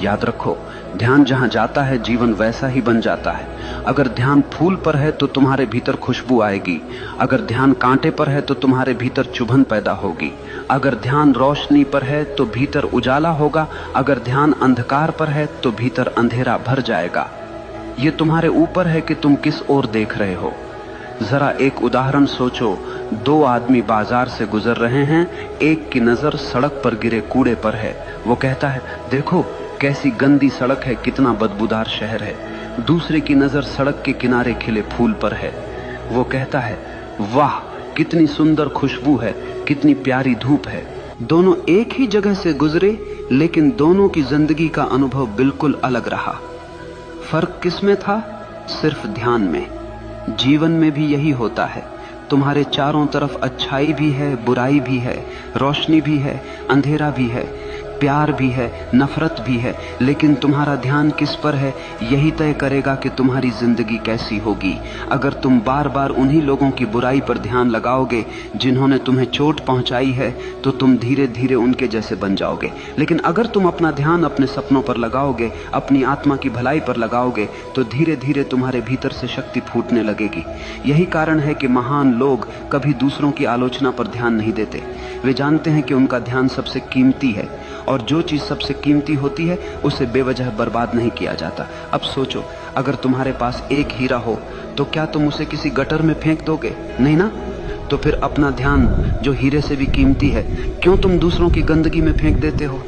याद रखो, ध्यान जहां जाता है जीवन वैसा ही बन जाता है। अगर ध्यान फूल पर है तो तुम्हारे भीतर खुशबू आएगी। अगर ध्यान कांटे पर है तो तुम्हारे भीतर चुभन पैदा होगी। अगर ध्यान रोशनी पर है तो भीतर उजाला होगा। अगर ध्यान अंधकार पर है तो भीतर अंधेरा भर जाएगा। ये तुम्हारे ऊपर है कि तुम किस ओर देख रहे हो। जरा एक उदाहरण सोचो। दो आदमी बाजार से गुजर रहे हैं। एक की नजर सड़क पर गिरे कूड़े पर है। वो कहता है, देखो कैसी गंदी सड़क है, कितना बदबूदार शहर है। दूसरे की नजर सड़क के किनारे खिले फूल पर है। वो कहता है, वाह कितनी सुंदर खुशबू है, कितनी प्यारी धूप है। दोनों एक ही जगह से गुजरे, लेकिन दोनों की जिंदगी का अनुभव बिल्कुल अलग रहा। फर्क किसमें था? सिर्फ ध्यान में। जीवन में भी यही होता है। तुम्हारे चारों तरफ अच्छाई भी है, बुराई भी है, रोशनी भी है, अंधेरा भी है, प्यार भी है, नफरत भी है, लेकिन तुम्हारा ध्यान किस पर है यही तय करेगा कि तुम्हारी जिंदगी कैसी होगी। अगर तुम बार बार उन्हीं लोगों की बुराई पर ध्यान लगाओगे जिन्होंने तुम्हें चोट पहुंचाई है, तो तुम धीरे धीरे उनके जैसे बन जाओगे। लेकिन अगर तुम अपना ध्यान अपने सपनों पर लगाओगे, अपनी आत्मा की भलाई पर लगाओगे, तो धीरे धीरे तुम्हारे भीतर से शक्ति फूटने लगेगी। यही कारण है कि महान लोग कभी दूसरों की आलोचना पर ध्यान नहीं देते। वे जानते हैं कि उनका ध्यान सबसे कीमती है, और जो चीज सबसे कीमती होती है उसे बेवजह बर्बाद नहीं किया जाता। अब सोचो, अगर तुम्हारे पास एक हीरा हो तो क्या तुम उसे किसी गटर में फेंक दोगे? नहीं ना। तो फिर अपना ध्यान जो हीरे से भी कीमती है, क्यों तुम दूसरों की गंदगी में फेंक देते हो?